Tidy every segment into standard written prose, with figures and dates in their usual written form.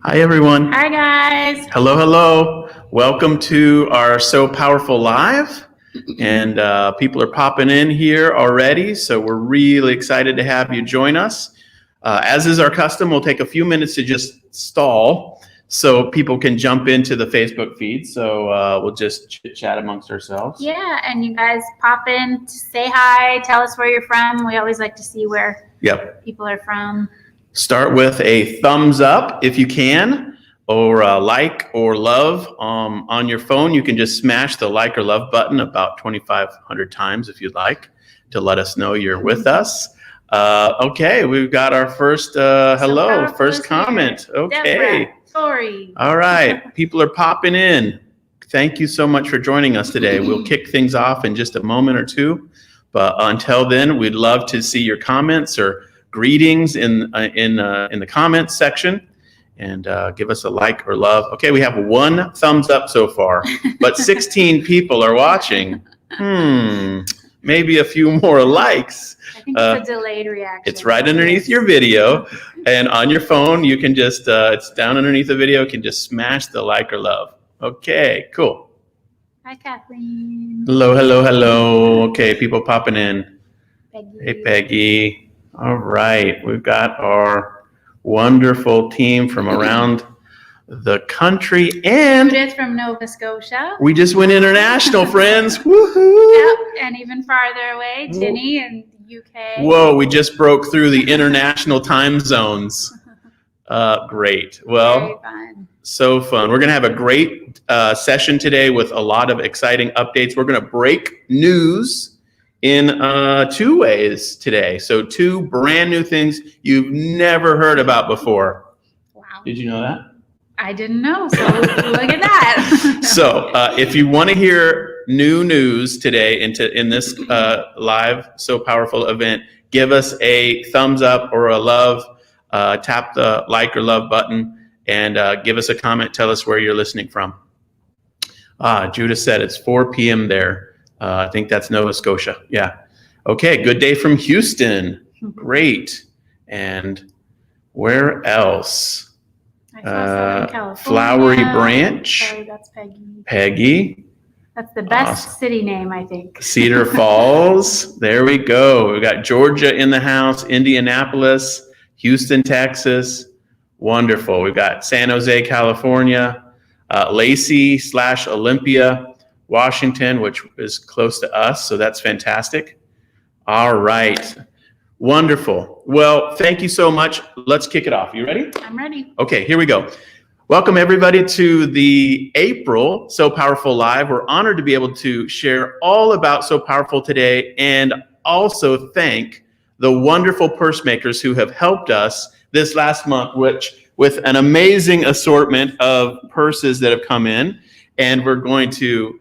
Hi, everyone. Hi, guys. Hello, hello. Welcome to our So Powerful Live. And people are popping in here already, so we're really excited to have you join us. As is our custom, we'll take a few minutes to just stall so people can jump into the Facebook feed. So we'll just chit-chat amongst ourselves. Yeah, and you guys pop in to say hi, tell us where you're from. We always like to see where people are from. Start with a thumbs up if you can, or like or love on your phone. You can just smash the like or love button about 2,500 times if you'd like to let us know you're with us. Okay, we've got our first hello, first comment. Here. Okay. Deborah, sorry. All right, people are popping in. Thank you so much for joining us today. We'll kick things off in just a moment or two, but until then, we'd love to see your comments or greetings in the comments section, and give us a like or love. Okay, we have one thumbs up so far, but 16 people are watching. Maybe a few more likes. I think it's a delayed reaction. It's right underneath your video, and on your phone you can just it's down underneath the video. You can just smash the like or love. Okay, cool. Hi, Kathleen. Hello, hello, hello. Okay, people popping in. Peggy. Hey, Peggy. All right, we've got our wonderful team from around the country, and Judith from Nova Scotia. We just went international, friends. Woohoo! Yep, and even farther away, Ginny in the UK. Whoa, we just broke through the international time zones. Great. Well, very fun. So fun. We're going to have a great session today with a lot of exciting updates. We're going to break news in two ways today. So two brand new things you've never heard about before. Wow. Did you know that? I didn't know, so look at that. So if you want to hear new news today in this live So Powerful event, give us a thumbs up or a love. Tap the like or love button and give us a comment. Tell us where you're listening from. Judah said it's 4 p.m. there. I think that's Nova Scotia. Yeah. Okay. Good day from Houston. Great. And where else? I saw some in California. Flowery Branch. Sorry, that's Peggy. Peggy. That's the best city name, I think. Cedar Falls. There we go. We got Georgia in the house, Indianapolis, Houston, Texas. Wonderful. We've got San Jose, California, Lacey/Olympia, Washington, which is close to us, so that's fantastic. All right. Wonderful. Well, thank you so much. Let's kick it off. You ready? I'm ready. Okay, here we go. Welcome, everybody, to the April So Powerful Live. We're honored to be able to share all about So Powerful today, and also thank the wonderful purse makers who have helped us this last month, with an amazing assortment of purses that have come in. And we're going to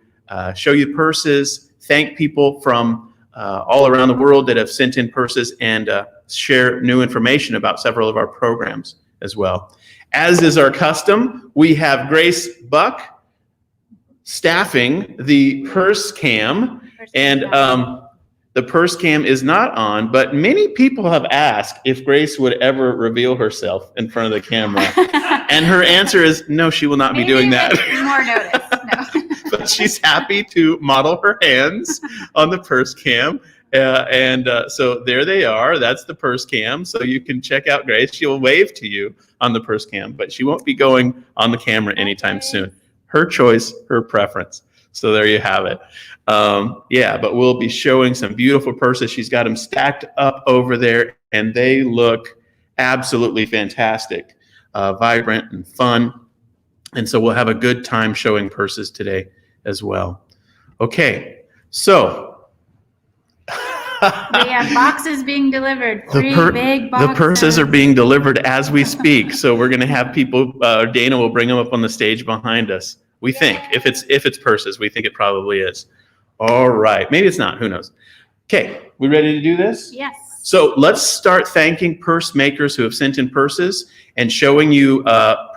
show you purses, thank people from all around the world that have sent in purses, and share new information about several of our programs as well. As is our custom, we have Grace Buck staffing the purse cam, and the purse cam is not on, but many people have asked if Grace would ever reveal herself in front of the camera. And her answer is no, she will not be doing that. More notice. No. But she's happy to model her hands on the purse cam. So there they are. That's the purse cam. So you can check out Grace. She'll wave to you on the purse cam, but she won't be going on the camera anytime soon. Her choice, her preference. So there you have it. But we'll be showing some beautiful purses. She's got them stacked up over there, and they look absolutely fantastic, vibrant and fun. And so we'll have a good time showing purses today as well. Okay, so we have boxes being delivered. Big boxes. The purses are being delivered as we speak. So we're going to have people. Dana will bring them up on the stage behind us. We think if it's purses, we think it probably is. All right, maybe it's not. Who knows? Okay, we ready to do this? Yes. So let's start thanking purse makers who have sent in purses and showing you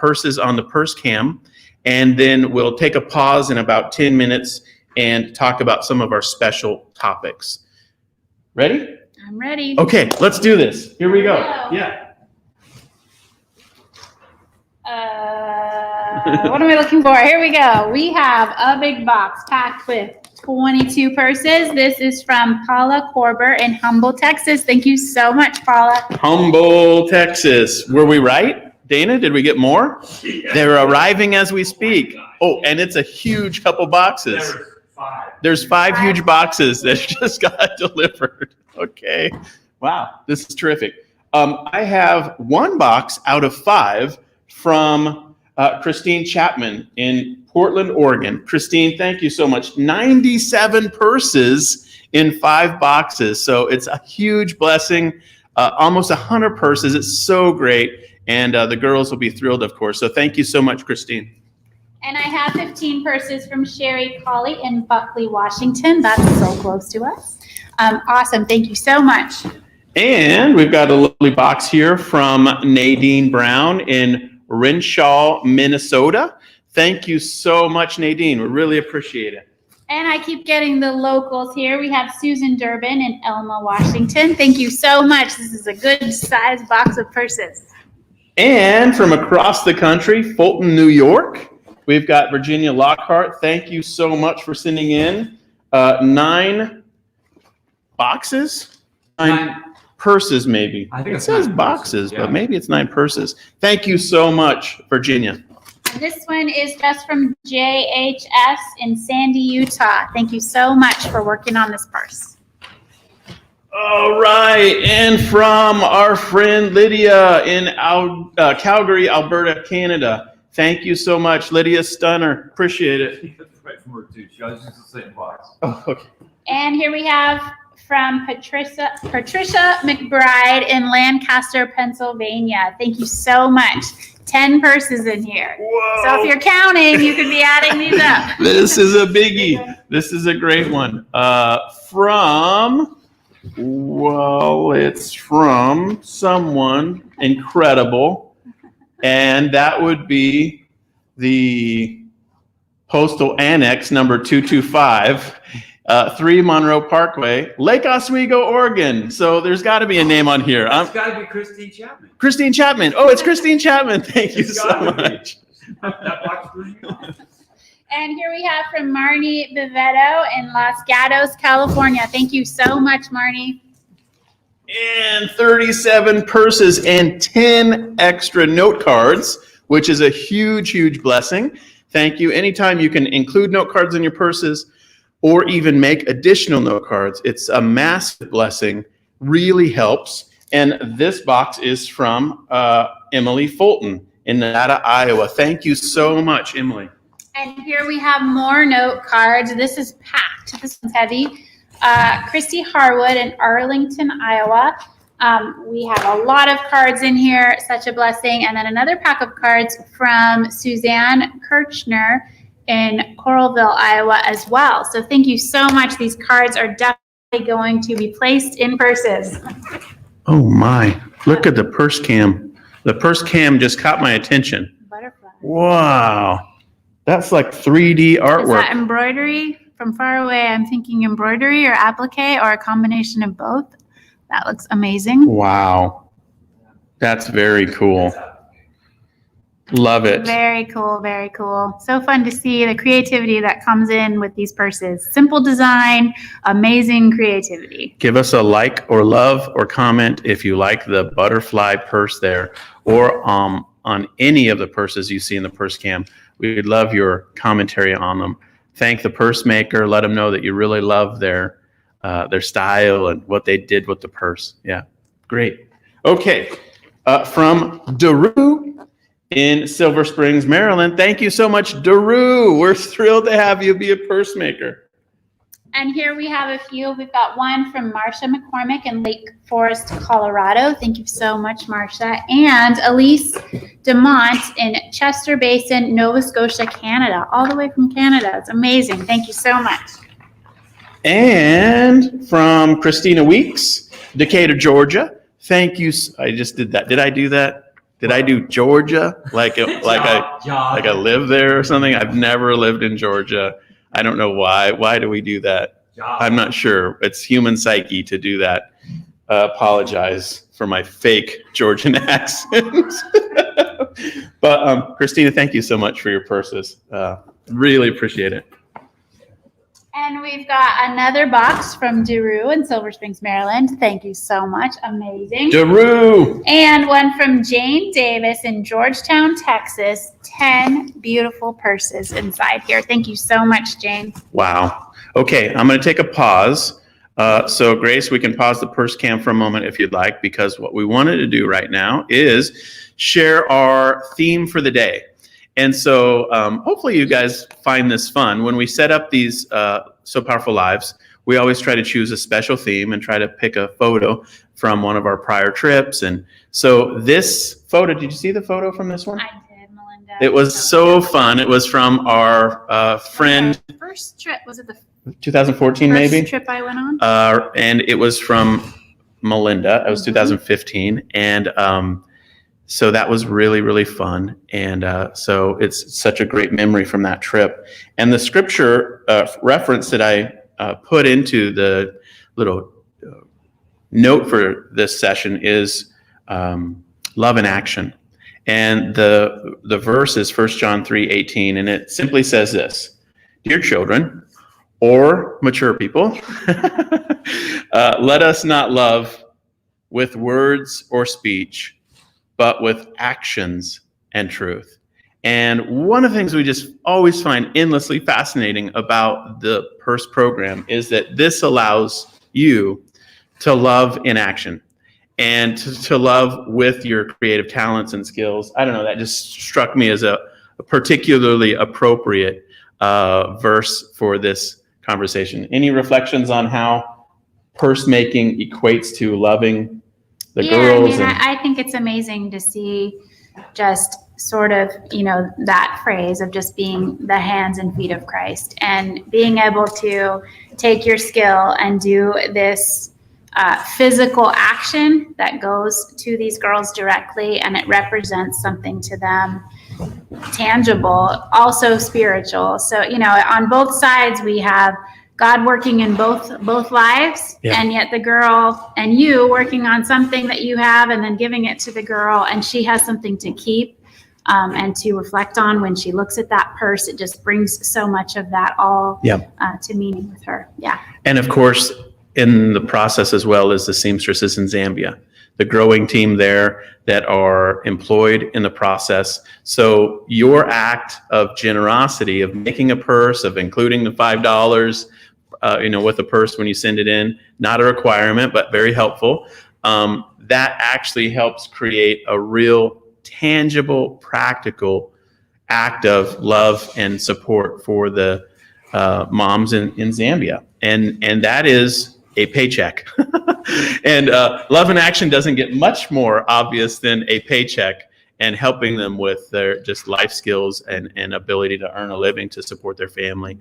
purses on the purse cam. And then we'll take a pause in about 10 minutes and talk about some of our special topics. Ready? I'm ready. Okay, let's do this. Here we go. Yeah. What am I looking for? Here we go. We have a big box packed with 22 purses. This is from Paula Korber in Humble, Texas. Thank you so much, Paula. Humble, Texas. Were we right? Dana, did we get more? Yeah. They're arriving as we speak. Oh, and it's a huge couple boxes. There's five huge boxes that just got delivered. Okay. Wow, this is terrific. I have one box out of 5 from Christine Chapman in Portland, Oregon. Christine, thank you so much. 97 purses in 5 boxes. So it's a huge blessing. Almost 100 purses. It's so great. And the girls will be thrilled, of course. So thank you so much, Christine. And I have 15 purses from Sherry Colley in Buckley, Washington. That's so close to us. Awesome. Thank you so much. And we've got a lovely box here from Nadine Brown in Renshaw, Minnesota. Thank you so much, Nadine. We really appreciate it. And I keep getting the locals here. We have Susan Durbin in Elma, Washington. Thank you so much. This is a good size box of purses. And from across the country, Fulton, New York, we've got Virginia Lockhart. Thank you so much for sending in 9 boxes? 9 purses, maybe. I think it says boxes, yeah. But maybe it's 9 purses. Thank you so much, Virginia. And this one is just from JHS in Sandy, Utah. Thank you so much for working on this purse. All right, and from our friend Lydia in Calgary, Alberta, Canada. Thank you so much, Lydia Stunner. Appreciate it. Right from her too. She always uses the same box. Oh, okay. And here we have from Patricia McBride in Lancaster, Pennsylvania. Thank you so much. 10 purses in here. Whoa. So if you're counting, you could be adding these up. This is a biggie. This is a great one. It's from someone incredible, and that would be the Postal Annex number 225, 3 Monroe Parkway, Lake Oswego, Oregon. So there's got to be a name on here. It's got to be Christine Chapman. Christine Chapman. Oh, it's Christine Chapman. Thank you so much. And here we have from Marnie Bevetto in Los Gatos, California. Thank you so much, Marnie. And 37 purses and 10 extra note cards, which is a huge, huge blessing. Thank you. Anytime you can include note cards in your purses or even make additional note cards, it's a massive blessing, really helps. And this box is from Emily Fulton in Nevada, Iowa. Thank you so much, Emily. And here we have more note cards. This is packed. This one's heavy. Christy Harwood in Arlington, Iowa. We have a lot of cards in here. Such a blessing. And then another pack of cards from Suzanne Kirchner in Coralville, Iowa as well. So thank you so much. These cards are definitely going to be placed in purses. Oh my, look at the purse cam. The purse cam just caught my attention. Butterfly. Wow. That's like 3D artwork. Is that embroidery? From far away, I'm thinking embroidery or applique or a combination of both. That looks amazing. Wow. That's very cool. Love it. Very cool, very cool. So fun to see the creativity that comes in with these purses. Simple design, amazing creativity. Give us a like or love or comment if you like the butterfly purse there, or on any of the purses you see in the purse cam. We would love your commentary on them. Thank the purse maker. Let them know that you really love their style and what they did with the purse. Yeah, great. Okay, from Daru in Silver Springs, Maryland. Thank you so much, Daru. We're thrilled to have you be a purse maker. And here we have a few. We've got one from Marcia McCormick in Lake Forest, Colorado. Thank you so much, Marcia. And Elise DeMont in Chester Basin, Nova Scotia, Canada. All the way from Canada. It's amazing. Thank you so much. And from Christina Weeks, Decatur, Georgia. Thank you. I just did that. Did I do that? Did I do Georgia? Like I live there or something? I've never lived in Georgia. I don't know why. Why do we do that? I'm not sure. It's human psyche to do that. Apologize for my fake Georgian accent. But Christina, thank you so much for your purses. Really appreciate it. And we've got another box from Daru in Silver Springs, Maryland. Thank you so much. Amazing. Daru! And one from Jane Davis in Georgetown, Texas. 10 beautiful purses inside here. Thank you so much, Jane. Wow. Okay, I'm going to take a pause. So Grace, we can pause the purse cam for a moment if you'd like, because what we wanted to do right now is share our theme for the day. And so hopefully you guys find this fun. When we set up these So Powerful Lives, we always try to choose a special theme and try to pick a photo from one of our prior trips. And so this photo, did you see the photo from this one? I did, Melinda. It was so fun. It was from our friend. First trip, was it the 2014 first maybe? trip I went on? And it was from Melinda. It was 2015. And so that was really, really fun. And so it's such a great memory from that trip. And the scripture reference that I put into the little note for this session is love in action. And the verse is 1 John 3:18, and it simply says this: "Dear children," or mature people, "let us not love with words or speech, but with actions and truth." And one of the things we just always find endlessly fascinating about the PERS program is that this allows you to love in action and to love with your creative talents and skills. I don't know, that just struck me as a particularly appropriate verse for this conversation. Any reflections on how purse making equates to loving the girls? I think it's amazing to see just sort of, that phrase of just being the hands and feet of Christ and being able to take your skill and do this physical action that goes to these girls directly, and it represents something to them tangible, also spiritual. So, on both sides we have God working in both lives, and yet the girl and you working on something that you have and then giving it to the girl, and she has something to keep and to reflect on when she looks at that purse. It just brings so much of that all to meaning with her. Yeah. And of course, in the process as well as the seamstresses in Zambia, the growing team there that are employed in the process. So your act of generosity, of making a purse, of including the $5, with a purse when you send it in, not a requirement, but very helpful. That actually helps create a real tangible, practical act of love and support for the moms in Zambia. And that is a paycheck. And love in action doesn't get much more obvious than a paycheck and helping them with their just life skills and ability to earn a living to support their family.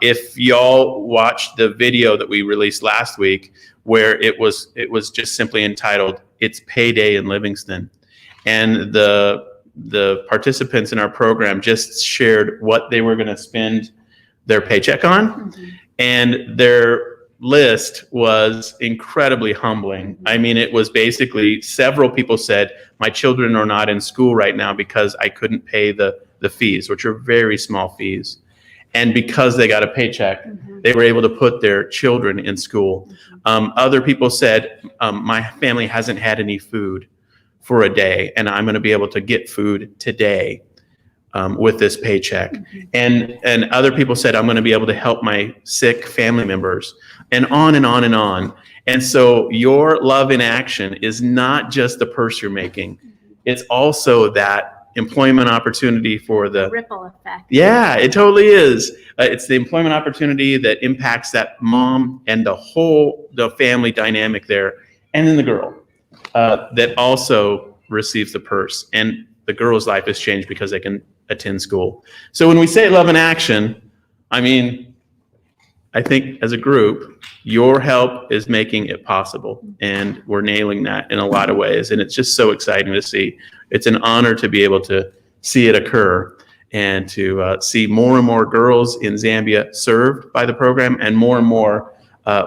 If y'all watched the video that we released last week, where it was just simply entitled "It's Payday in Livingston," and the participants in our program just shared what they were going to spend their paycheck on, and their list was incredibly humbling. I mean, it was basically several people said, "My children are not in school right now because I couldn't pay the fees," which are very small fees. And because they got a paycheck, they were able to put their children in school. Other people said, "My family hasn't had any food for a day, and I'm going to be able to get food today with this paycheck." And other people said, "I'm going to be able to help my sick family members," and on and on and on. And so your love in action is not just the purse you're making. It's also that employment opportunity for the ripple effect. Yeah, it totally is. It's the employment opportunity that impacts that mom and the family dynamic there. And then the girl that also receives the purse. And the girl's life is changed because they can attend school. So when we say love in action, I mean, I think as a group, your help is making it possible, and we're nailing that in a lot of ways. And it's just so exciting to see. It's an honor to be able to see it occur and to see more and more girls in Zambia served by the program and more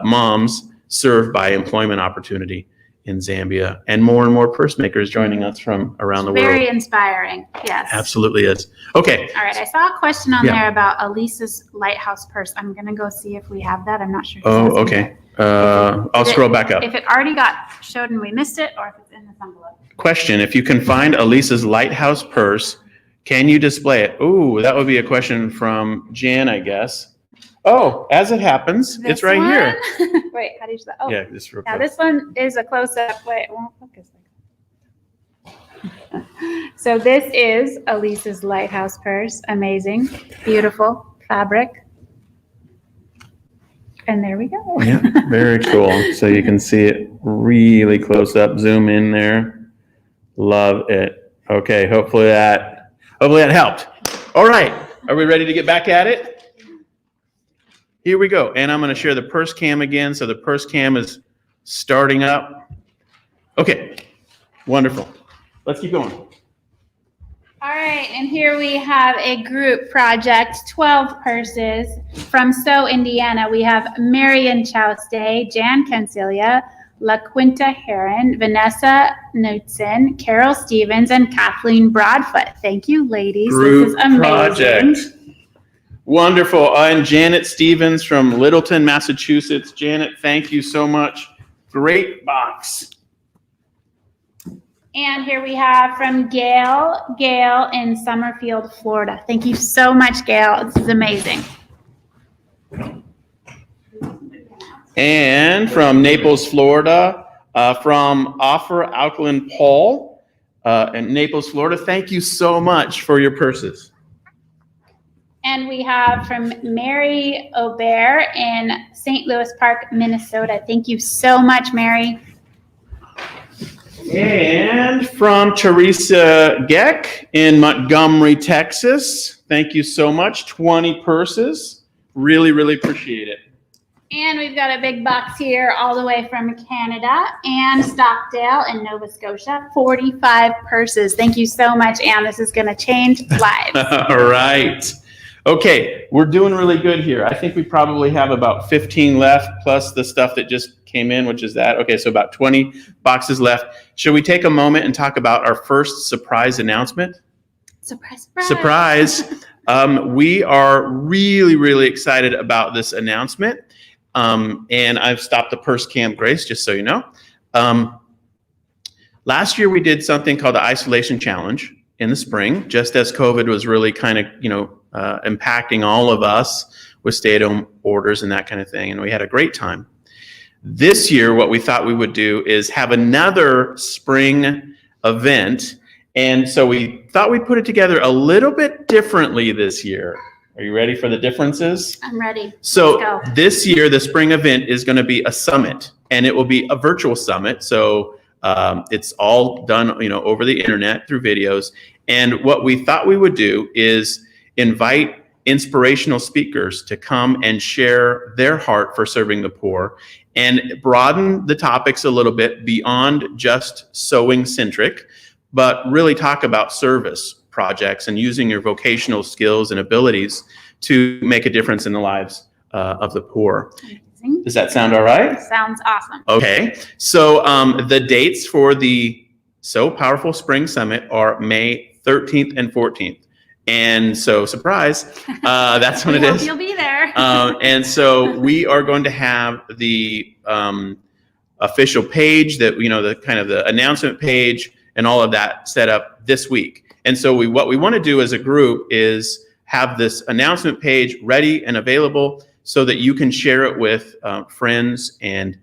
moms served by employment opportunity. in Zambia, and more purse makers joining us from around the world. Very inspiring. Yes. Absolutely is. Okay. All right. I saw a question on Yeah. there about Elisa's lighthouse purse. I'm going to go see if we have that. I'm not sure. Oh, okay. I'll scroll back up. If it already got showed and we missed it, or if it's in this envelope. Question: if you can find Elisa's lighthouse purse, can you display it? Ooh, that would be a question from Jan, I guess. Oh, as it happens, This it's right here. one? Wait, how do you do that? Oh, Yeah, just real now quick. this one is a close-up. Wait, it won't focus. So this is Elisa's lighthouse purse. Amazing, beautiful fabric. And there we go. Yeah, very cool. So you can see it really close up. Zoom in there. Love it. Okay, hopefully that helped. All right, are we ready to get back at it? Here we go. And I'm going to share the purse cam again. So the purse cam is starting up. Okay, wonderful. Let's keep going. All right, and here we have a group project, 12 purses. From Sew, Indiana, we have Marion Chauste, Jan Cancilia, La Quinta Heron, Vanessa Knudsen, Carol Stevens, and Kathleen Broadfoot. Thank you, ladies. Group This is amazing. project. Wonderful. And Janet Stevens from Littleton, Massachusetts. Janet, thank you so much. Great box. And here we have from Gail in Summerfield, Florida. Thank you so much, Gail. This is amazing. And from Naples, Florida, from Offer Alkaline Paul in Naples, Florida. Thank you so much for your purses. And we have from Mary Aubert in St. Louis Park, Minnesota. Thank you so much, Mary. And from Teresa Geck in Montgomery, Texas. Thank you so much. 20 purses. Really, really appreciate it. And we've got a big box here all the way from Canada and Stockdale in Nova Scotia. 45 purses. Thank you so much, Anne. This is going to change lives. All right. Okay, we're doing really good here. I think we probably have about 15 left, plus the stuff that just came in, which is that. Okay, so about 20 boxes left. Should we take a moment and talk about our first surprise announcement? Surprise, surprise. Surprise. We are really, really excited about this announcement. And I've stopped the purse cam, Grace, just so you know. Last year we did something called the Isolation Challenge in the spring, just as COVID was really kind of, impacting all of us with stay-at-home orders and that kind of thing. And we had a great time. This year, what we thought we would do is have another spring event. And so we thought we'd put it together a little bit differently this year. Are you ready for the differences? I'm ready. So Let's go. this year, the spring event is going to be a summit, and it will be a virtual summit. So it's all done, over the internet through videos. And what we thought we would do is invite inspirational speakers to come and share their heart for serving the poor and broaden the topics a little bit beyond just sewing centric, but really talk about service projects and using your vocational skills and abilities to make a difference in the lives of the poor. Amazing. Does that sound all right? Sounds awesome. Okay. So the dates for the So Powerful Spring Summit are May 13th and 14th. And so, surprise, that's when it is. You'll be there. And so we are going to have the official page that, the kind of the announcement page and all of that set up this week. And so what we want to do as a group is have this announcement page ready and available so that you can share it with friends and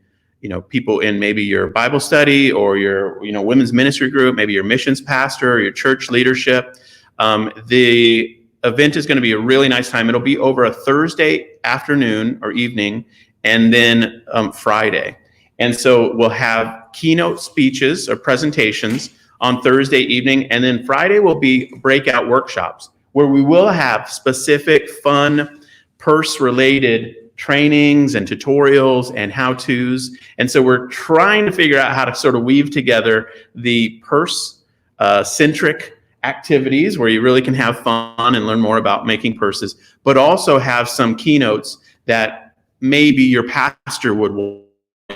people in maybe your Bible study or your women's ministry group, maybe your missions pastor or your church leadership. The event is going to be a really nice time. It'll be over a Thursday afternoon or evening, and then Friday. And so we'll have keynote speeches or presentations on Thursday evening, and then Friday will be breakout workshops where we will have specific fun purse-related trainings and tutorials and how-tos. And so we're trying to figure out how to sort of weave together the purse-centric activities where you really can have fun and learn more about making purses, but also have some keynotes that maybe your pastor would want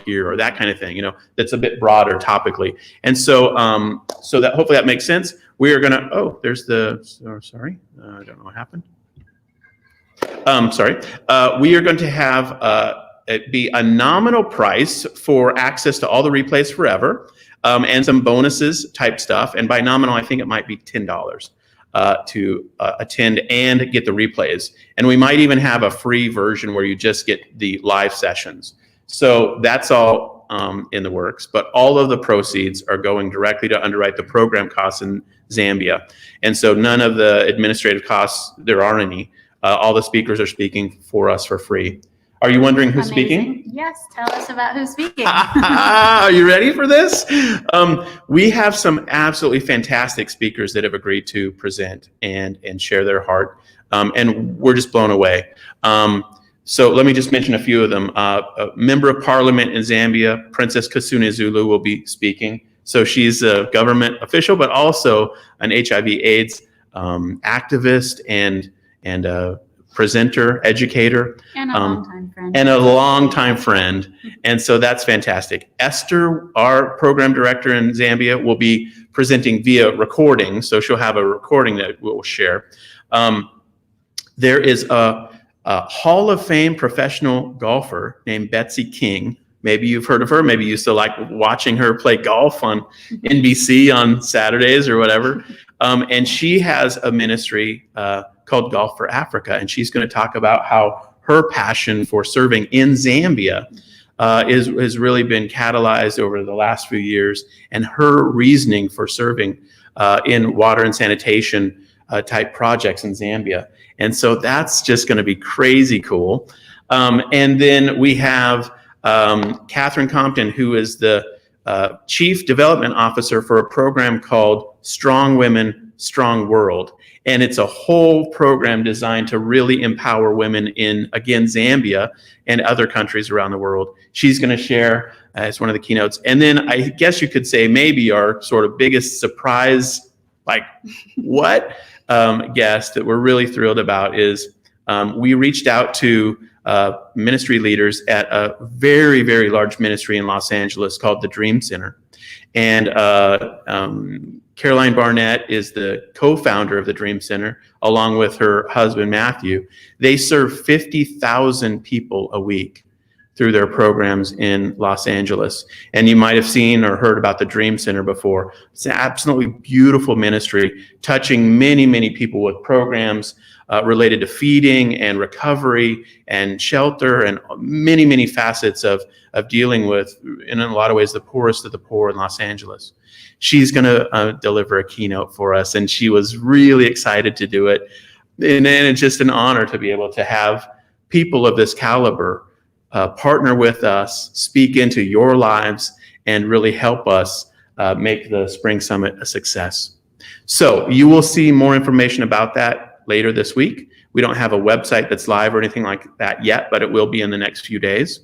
here, or that kind of thing, that's a bit broader topically. And so so that hopefully that makes sense. We are going to, there's sorry, I don't know what happened. Sorry. We are going to have it be a nominal price for access to all the replays forever, and some bonuses type stuff. And by nominal, I think it might be $10 to attend and get the replays. And we might even have a free version where you just get the live sessions. So that's all in the works. But all of the proceeds are going directly to underwrite the program costs in Zambia. And so none of the administrative costs, there are any. All the speakers are speaking for us for free. Are you wondering who's speaking? Yes, tell us about who's speaking. Are you ready for this? We have some absolutely fantastic speakers that have agreed to present and share their heart, and we're just blown away. So let me just mention a few of them. A member of parliament in Zambia, Princess Kasune Zulu, will be speaking. So she's a government official, but also an HIV/AIDS activist and presenter, educator, and a longtime friend. And a longtime friend. And so that's fantastic. Esther, our program director in Zambia, will be presenting via recording. So she'll have a recording that we'll share. There is a Hall of Fame professional golfer named Betsy King. Maybe you've heard of her. Maybe you used to like watching her play golf on NBC on Saturdays or whatever. And she has a ministry called Golf for Africa, and she's going to talk about how her passion for serving in Zambia has really been catalyzed over the last few years, and her reasoning for serving in water and sanitation type projects in Zambia. And so that's just going to be crazy cool. And then we have Catherine Compton, who is the Chief Development Officer for a program called Strong Women, Strong World. And it's a whole program designed to really empower women in, again, Zambia and other countries around the world. She's going to share as one of the keynotes. And then I guess you could say maybe our sort of biggest surprise, like what, guest that we're really thrilled about is we reached out to ministry leaders at a very, very large ministry in Los Angeles called the Dream Center. And Caroline Barnett is the co-founder of the Dream Center, along with her husband, Matthew. They serve 50,000 people a week through their programs in Los Angeles. And you might have seen or heard about the Dream Center before. It's an absolutely beautiful ministry, touching many, many people with programs related to feeding and recovery and shelter and many, many facets of dealing with, in a lot of ways, the poorest of the poor in Los Angeles. She's going to deliver a keynote for us, and she was really excited to do it. And it's just an honor to be able to have people of this caliber partner with us, speak into your lives, and really help us make the Spring Summit a success. So you will see more information about that later this week. We don't have a website that's live or anything like that yet, but it will be in the next few days.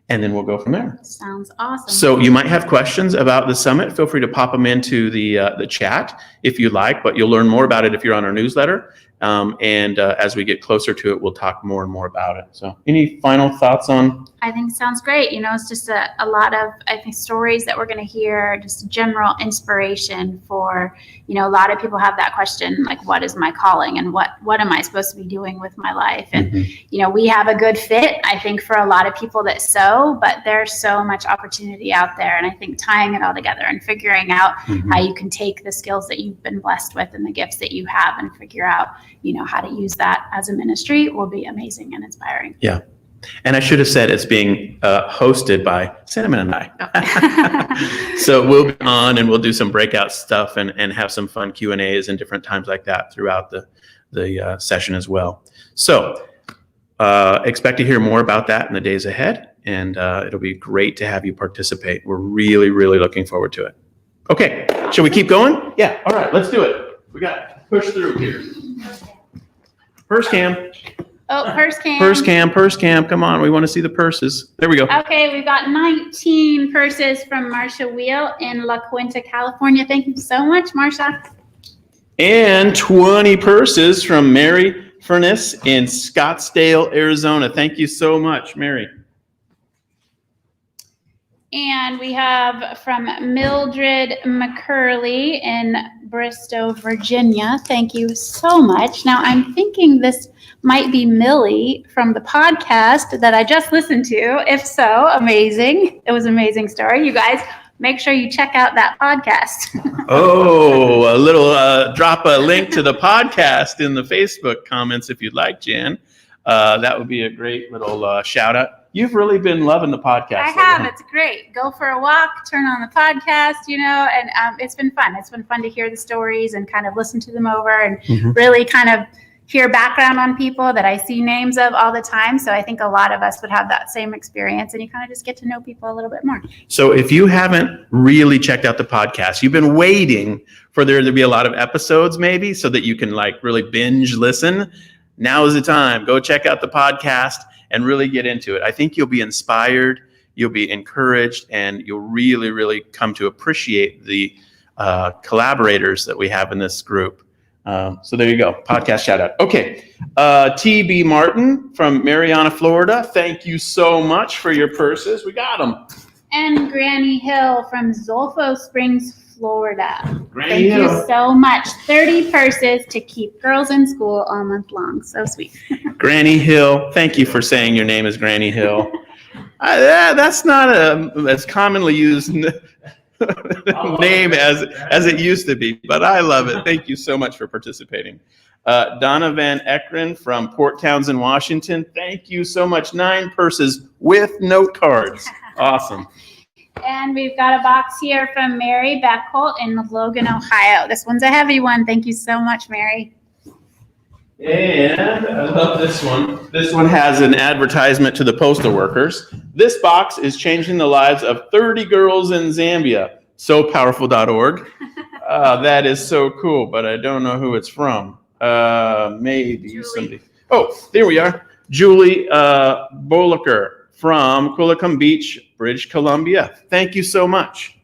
And then we'll go from there. Sounds awesome. So you might have questions about the summit. Feel free to pop them into the chat if you'd like, but you'll learn more about it if you're on our newsletter. And as we get closer to it, we'll talk more and more about it. So any final thoughts on? I think it sounds great. It's just a lot of, I think, stories that we're going to hear, just general inspiration for, a lot of people have that question, like, what is my calling and what am I supposed to be doing with my life? And, we have a good fit, I think, for a lot of people that sow, but there's so much opportunity out there. And I think tying it all together and figuring out how you can take the skills that you've been blessed with and the gifts that you have and figure out, how to use that as a ministry will be amazing and inspiring. Yeah. And I should have said it's being hosted by Cinnamon and I. So we'll be on and we'll do some breakout stuff and have some fun Q&As and different times like that throughout the session as well. So expect to hear more about that in the days ahead. And it'll be great to have you participate. We're really, really looking forward to it. Okay. Shall we keep going? Yeah. All right. Let's do it. We got to push through here. Purse cam. Oh, purse cam. Purse cam. Come on. We want to see the purses. There we go. Okay. We've got 19 purses from Marsha Wheel in La Quinta, California. Thank you so much, Marsha. And 20 purses from Mary Furness in Scottsdale, Arizona. Thank you so much, Mary. And we have from Mildred McCurley in Bristow, Virginia. Thank you so much. Now, I'm thinking this might be Millie from the podcast that I just listened to. If so, amazing. It was an amazing story. You guys, make sure you check out that podcast. Oh, a little drop a link to the podcast in the Facebook comments if you'd like, Jan. That would be a great little shout out. You've really been loving the podcast. I have. It's great. Go for a walk, turn on the podcast, and it's been fun. It's been fun to hear the stories and kind of listen to them over and really kind of hear background on people that I see names of all the time. So I think a lot of us would have that same experience, and you kind of just get to know people a little bit more. So if you haven't really checked out the podcast, you've been waiting for there to be a lot of episodes maybe so that you can really binge listen. Now is the time. Go check out the podcast and really get into it. I think you'll be inspired, you'll be encouraged, and you'll really, really come to appreciate the collaborators that we have in this group. So there you go, podcast shout out. Okay, TB Martin from Mariana, Florida. Thank you so much for your purses. We got them. And Granny Hill from Zolfo Springs, Florida. Granny Thank Hill. you so much. 30 purses to keep girls in school all month long. So sweet. Granny Hill, thank you for saying your name is Granny Hill. That's not as commonly used name as it used to be, but I love it. Thank you so much for participating. Donna Van Ekren from Port Townsend, Washington. Thank you so much. 9 purses with note cards. Awesome. And we've got a box here from Mary Beckholt in Logan, Ohio. This one's a heavy one. Thank you so much, Mary. And I love this one. This one has an advertisement to the postal workers. This box is changing the lives of 30 girls in Zambia. SoPowerful.org. That is so cool, but I don't know who it's from. Maybe Julie. somebody. Oh, there we are. Julie Boliker from Qualicum Beach, British Columbia. Thank you so much.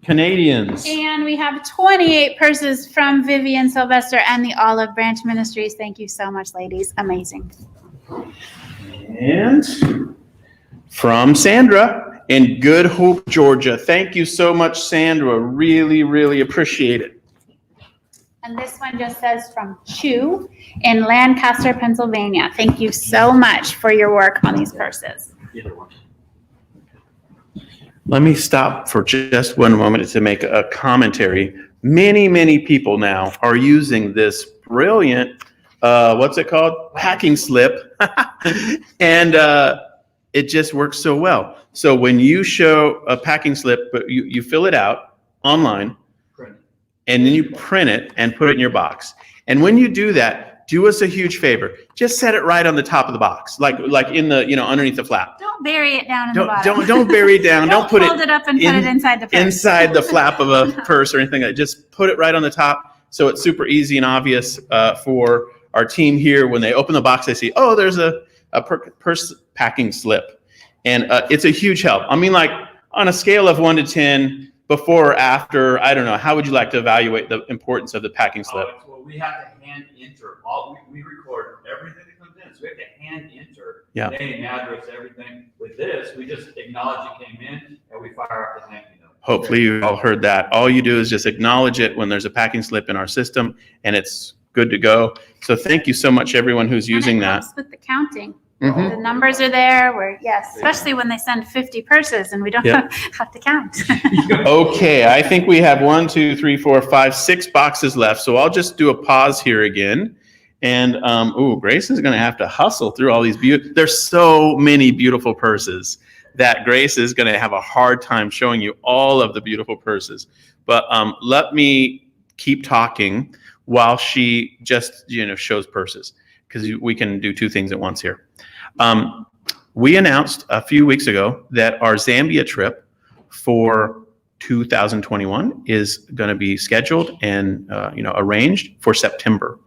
Canadians. And we have 28 purses from Vivian Sylvester and the Olive Branch Ministries. Thank you so much, ladies. Amazing. And from Sandra in Good Hope, Georgia. Thank you so much, Sandra. Really, really appreciate it. And this one just says from Chew in Lancaster, Pennsylvania. Thank you so much for your work on these purses. Let me stop for just one moment to make a commentary. Many, many people now are using this brilliant, what's it called? Packing slip. And it just works so well. So when you show a packing slip, but you fill it out online, and then you print it and put it in your box. And when you do that, do us a huge favor. Just set it right on the top of the box, like in the, underneath the flap. Don't bury it down in the bottom. Don't bury it down. Don't put fold it up and put it inside the purse. Inside the flap of a purse or anything like that. Just put it right on the top, so it's super easy and obvious for our team here. When they open the box, they see, oh, there's a purse packing slip, and it's a huge help. I mean, like on a scale of 1 to 10, before or after, I don't know. How would you like to evaluate the importance of the packing slip? Well, we have to hand enter. We record everything that comes in, so we have to hand enter name, address, everything. With this, we just acknowledge it came in, and we fire up the thank you note. Hopefully you all heard that. All you do is just acknowledge it when there's a packing slip in our system, and it's good to go. So thank you so much, everyone who's using And it that. helps with the counting. Mhm. The numbers are there. Especially when they send 50 purses and we don't have to count. Okay, I think we have 1, 2, 3, 4, 5, 6 boxes left. So I'll just do a pause here again. And Grace is going to have to hustle through all these there's so many beautiful purses that Grace is going to have a hard time showing you all of the beautiful purses. But let me keep talking while she just shows purses, because we can do 2 things at once here. We announced a few weeks ago that our Zambia trip for 2021 is going to be scheduled and arranged for September.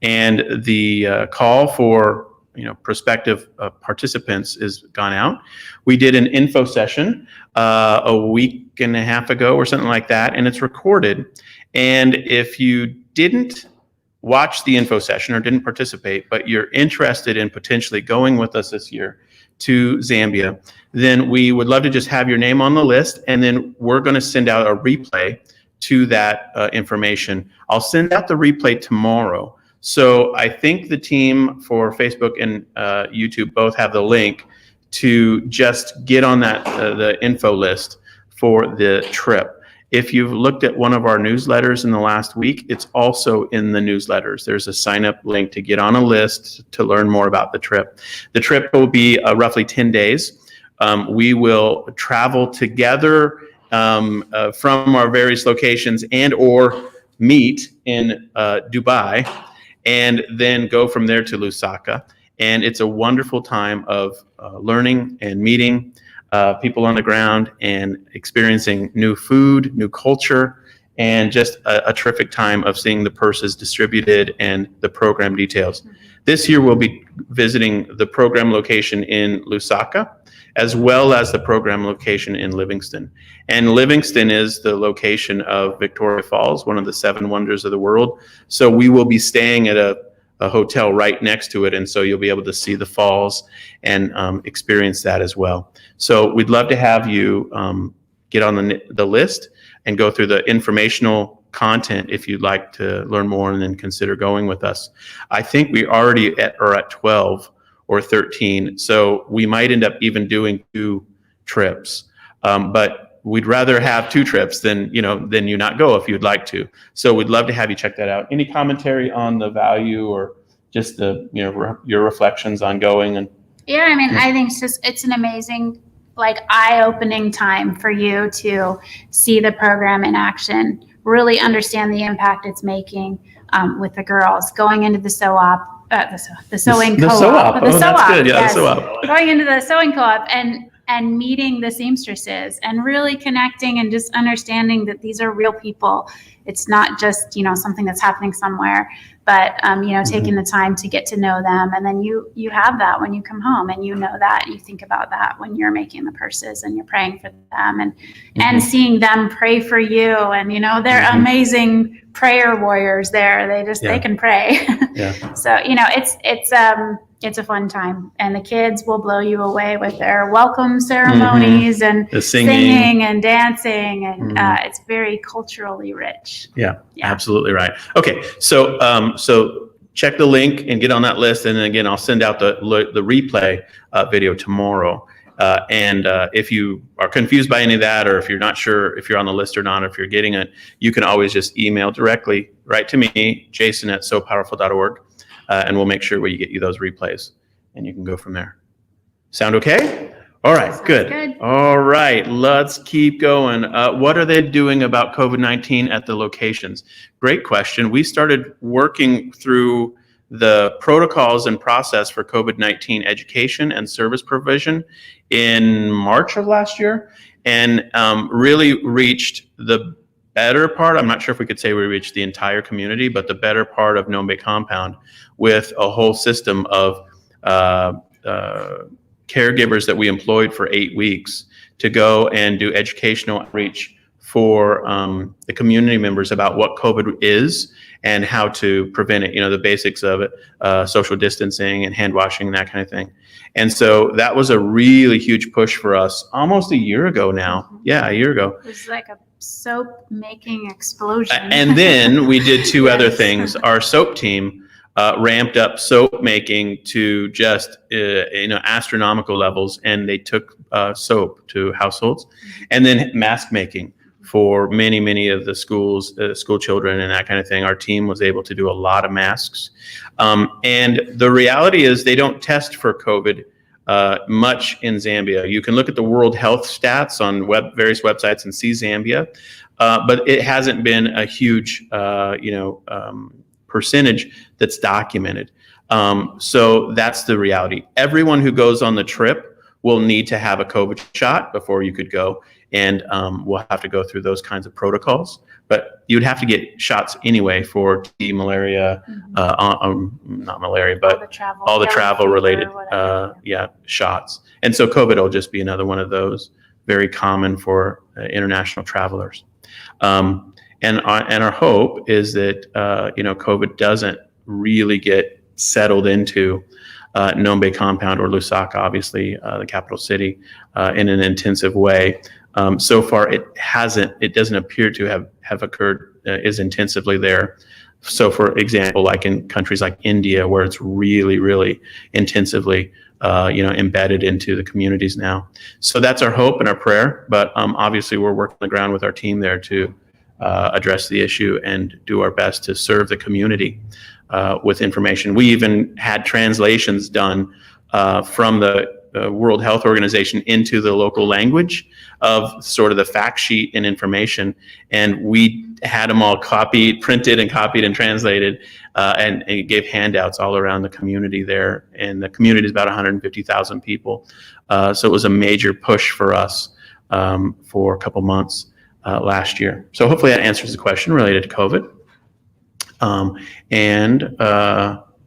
And the call for prospective participants is gone out. We did an info session a week and a half ago or something like that, and it's recorded. And if you didn't watch the info session or didn't participate, but you're interested in potentially going with us this year to Zambia, then we would love to just have your name on the list, and then we're going to send out a replay to that information. I'll send out the replay tomorrow. So I think the team for Facebook and YouTube both have the link to just get on that the info list for the trip. If you've looked at one of our newsletters in the last week, it's also in the newsletters. There's a sign up link to get on a list to learn more about the trip. The trip will be roughly 10 days. We will travel together from our various locations and or meet in Dubai, and then go from there to Lusaka. And it's a wonderful time of learning and meeting people on the ground and experiencing new food, new culture, and just a terrific time of seeing the purses distributed and the program details. This year we'll be visiting the program location in Lusaka, as well as the program location in Livingston. And Livingston is the location of Victoria Falls, one of the 7 wonders of the world. So we will be staying at a hotel right next to it, and so you'll be able to see the falls and experience that as well. So we'd love to have you get on the list and go through the informational content if you'd like to learn more and then consider going with us. I think we already are at 12 or 13, so we might end up even doing 2 trips. But we'd rather have 2 trips than you not go if you'd like to. So we'd love to have you check that out. Any commentary on the value or just the your reflections on going? And yeah, I mean, I think it's an amazing, eye-opening time for you to see the program in action, really understand the impact it's making with the girls going into the co-op. The sewing co-op. That's good. Yeah, yes. The co-op. Going into the sewing co-op and meeting the seamstresses and really connecting and just understanding that these are real people. It's not just, something that's happening somewhere, but, taking the time to get to know them. And then you have that when you come home, and that you think about that when you're making the purses and you're praying for them and seeing them pray for you. And, they're amazing prayer warriors there. They can pray. Yeah. So, it's a fun time, and the kids will blow you away with their welcome ceremonies and the singing and dancing, and it's very culturally rich. Yeah, absolutely right. Okay, so check the link and get on that list, and then again, I'll send out the replay video tomorrow. And if you are confused by any of that, or if you're not sure if you're on the list or not, or if you're getting it, you can always just email directly right to me, jason@sopowerful.org. And we'll make sure we get you those replays, and you can go from there. Sound okay? All right, good. All right, let's keep going. What are they doing about COVID-19 at the locations? Great question. We started working through the protocols and process for COVID-19 education and service provision in March of last year, and really reached the better part. I'm not sure if we could say we reached the entire community, but the better part of Nome Bay Compound with a whole system of caregivers that we employed for 8 weeks to go and do educational outreach for the community members about what COVID is and how to prevent it, the basics of it, social distancing and hand washing and that kind of thing. And so that was a really huge push for us almost a year ago now. Yeah, a year ago. It was like a soap making explosion. And then we did 2 other things. Our soap team ramped up soap making to just astronomical levels, and they took soap to households, and then mask making for many of the schools, school children and that kind of thing. Our team was able to do a lot of masks. And the reality is they don't test for COVID much in Zambia. You can look at the World Health stats on various websites and see Zambia, but it hasn't been a huge, percentage that's documented. So that's the reality. Everyone who goes on the trip will need to have a COVID shot before you could go, and we'll have to go through those kinds of protocols. But you'd have to get shots anyway for TB, malaria, not malaria, but all the travel related shots. And so COVID will just be another one of those, very common for international travelers. And our hope is that COVID doesn't really get settled into Nome Bay compound or Lusaka, obviously, the capital city, in an intensive way. So far, it doesn't appear to have occurred as intensively there. So, for example, like in countries like India, where it's really, really intensively, embedded into the communities now. So that's our hope and our prayer. But obviously, we're working on the ground with our team there to address the issue and do our best to serve the community with information. We even had translations done from the World Health Organization into the local language of sort of the fact sheet and information, and we had them all printed and copied and translated, and gave handouts all around the community there. And the community is about 150,000 people, so it was a major push for us for a couple months last year. So hopefully that answers the question related to COVID.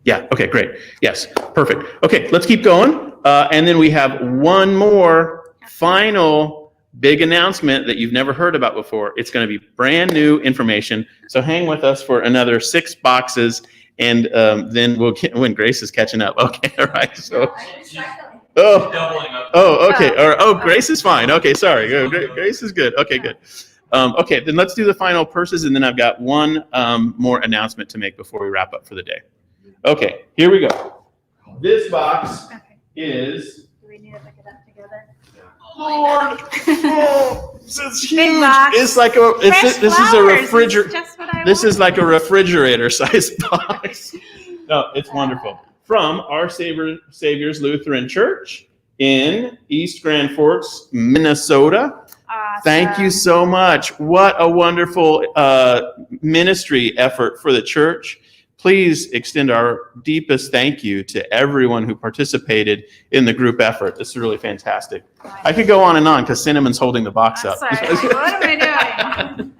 Yeah, okay, great. Yes, perfect. Okay, let's keep going. And then we have one more final big announcement that you've never heard about before. It's going to be brand new information. So hang with us for another 6 boxes, and then we'll get when Grace is catching up. Okay, all right. So, okay. Grace is fine. Okay, sorry. Grace is good. Okay, good. Okay, then let's do the final purses, and then I've got one more announcement to make before we wrap up for the day. Okay, here we go. This box is. Do we need to pick it up together? Lord, it's huge. Big box. It's like this is a refrigerator. This is like a refrigerator-sized box. No, it's wonderful. From Our Savior's Lutheran Church in East Grand Forks, Minnesota. Awesome. Thank you so much. What a wonderful ministry effort for the church. Please extend our deepest thank you to everyone who participated in the group effort. This is really fantastic. I could go on and on because Cinnamon's holding the box up. Sorry. What am I doing?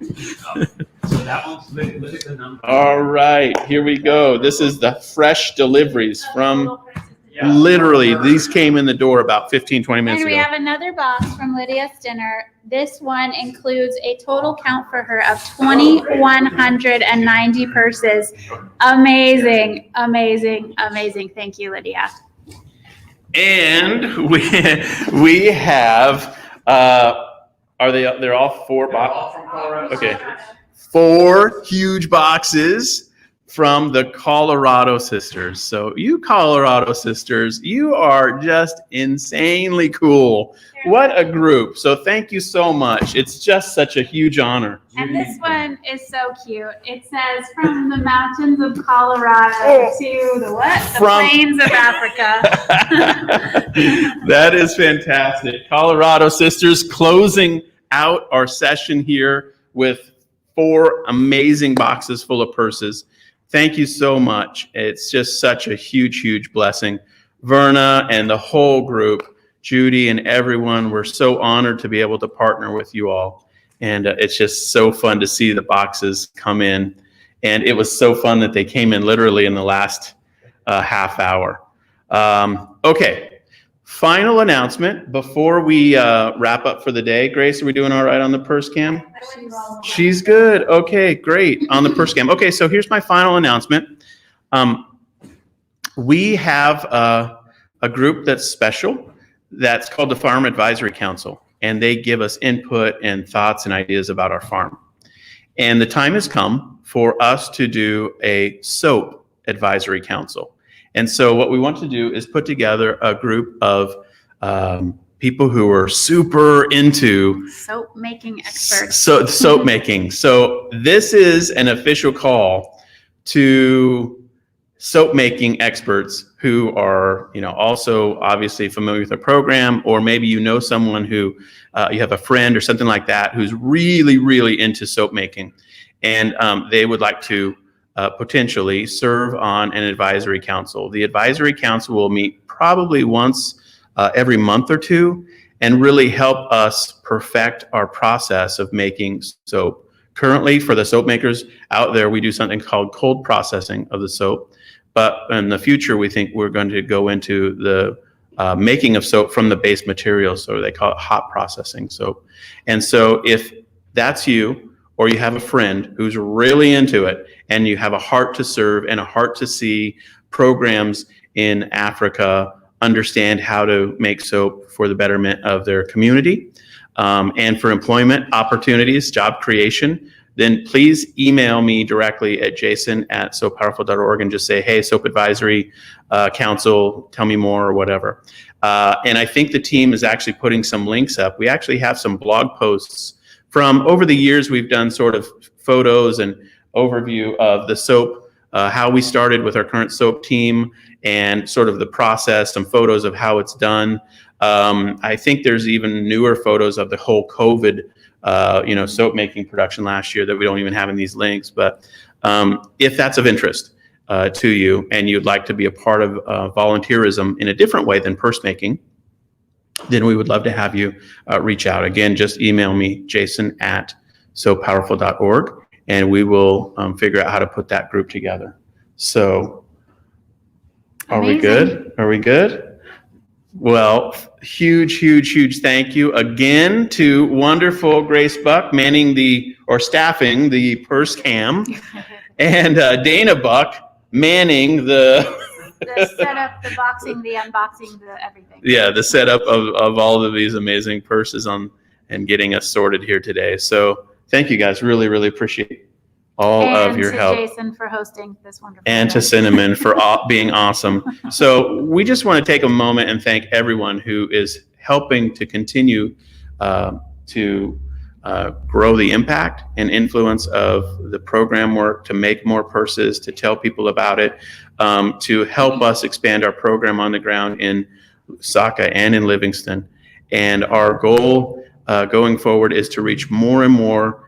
So that one's look at the number. All right, here we go. This is the fresh deliveries from literally, these came in the door about 15, 20 minutes And we ago. have another box from Lydia Stinner. This one includes a total count for her of 2,190 purses. Amazing, amazing, amazing. Thank you, Lydia. And we have, they're all 4 boxes? Okay. 4 huge boxes from the Colorado sisters. So you Colorado sisters, you are just insanely cool. What a group. So thank you so much. It's just such a huge honor. And this one is so cute. It says, from the mountains of Colorado to the what? The plains of Africa. That is fantastic. Colorado sisters closing out our session here with 4 amazing boxes full of purses. Thank you so much. It's just such a huge, huge blessing. Verna and the whole group, Judy and everyone, we're so honored to be able to partner with you all. And it's just so fun to see the boxes come in. And it was so fun that they came in literally in the last half hour. Okay, final announcement before we wrap up for the day. Grace, are we doing all right on the purse cam? She's good. Okay, great. On the purse cam. Okay, so here's my final announcement. We have a group that's special that's called the Farm Advisory Council, and they give us input and thoughts and ideas about our farm. And the time has come for us to do a soap advisory council. And so what we want to do is put together a group of people who are super into Soap making experts. Soap making. So this is an official call to soap making experts who are, also obviously familiar with the program, or maybe you know someone who you have a friend or something like that who's really, really into soap making, and they would like to potentially serve on an advisory council. The advisory council will meet probably once every month or 2 and really help us perfect our process of making soap. Currently, for the soap makers out there, we do something called cold processing of the soap. But in the future, we think we're going to go into the making of soap from the base material. So they call it hot processing soap. And so if that's you, or you have a friend who's really into it, and you have a heart to serve and a heart to see programs in Africa understand how to make soap for the betterment of their community and for employment opportunities, job creation, then please email me directly at jason@soappowerful.org and just say, hey, Soap Advisory Council, tell me more or whatever. And I think the team is actually putting some links up. We actually have some blog posts from over the years. We've done sort of photos and overview of the soap, how we started with our current soap team and sort of the process, some photos of how it's done. I think there's even newer photos of the whole COVID soap making production last year that we don't even have in these links. But if that's of interest to you and you'd like to be a part of volunteerism in a different way than purse making, then we would love to have you reach out. Again, just email me, jason@soappowerful.org, and we will figure out how to put that group together. So are we good? Are we good? Well, huge thank you again to wonderful Grace Buck staffing the purse cam, and Dana Buck manning the setup, the boxing, the unboxing, the everything. Yeah, the setup of all of these amazing purses and getting us sorted here today. So thank you guys. Really appreciate all of your help. And to Jason for hosting this wonderful and event. to Cinnamon for being awesome. So we just want to take a moment and thank everyone who is helping to continue to grow the impact and influence of the program work, to make more purses, to tell people about it, to help us expand our program on the ground in Lusaka and in Livingston. And our goal going forward is to reach more and more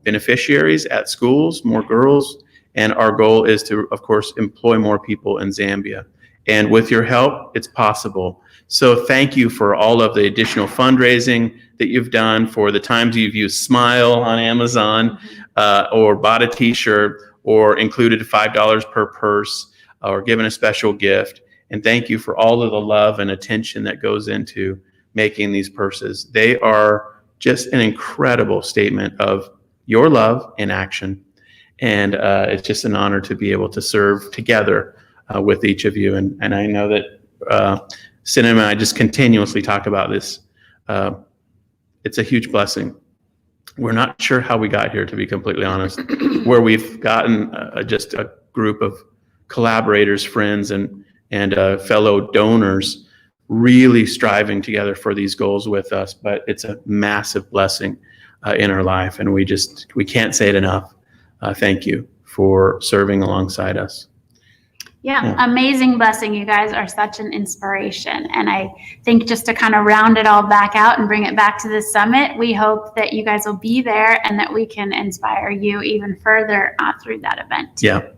beneficiaries at schools, more girls, and our goal is to, of course, employ more people in Zambia. And with your help, it's possible. So thank you for all of the additional fundraising that you've done, for the times you've used Smile on Amazon, or bought a t-shirt, or included $5 per purse, or given a special gift. And thank you for all of the love and attention that goes into making these purses. They are just an incredible statement of your love in action. And it's just an honor to be able to serve together with each of you. And I know that Cinnamon and I just continuously talk about this. It's a huge blessing. We're not sure how we got here, to be completely honest, where we've gotten just a group of collaborators, friends, and fellow donors really striving together for these goals with us. But it's a massive blessing in our life, and we can't say it enough. Thank you for serving alongside us. Yeah, amazing blessing. You guys are such an inspiration. And I think just to kind of round it all back out and bring it back to the summit, we hope that you guys will be there and that we can inspire you even further through that event. Yeah,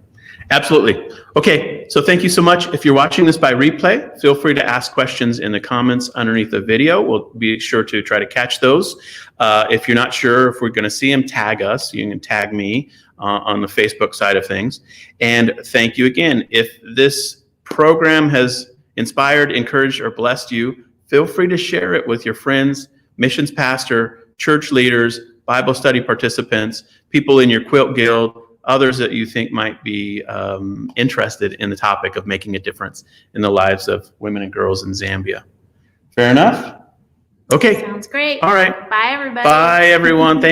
absolutely. Okay, so thank you so much. If you're watching this by replay, feel free to ask questions in the comments underneath the video. We'll be sure to try to catch those. If you're not sure if we're going to see them, tag us. You can tag me on the Facebook side of things. And thank you again. If this program has inspired, encouraged, or blessed you, feel free to share it with your friends, missions pastor, church leaders, Bible study participants, people in your quilt guild, others that you think might be interested in the topic of making a difference in the lives of women and girls in Zambia. Fair enough? Okay. Sounds great. All right. Bye, everybody. Bye, everyone.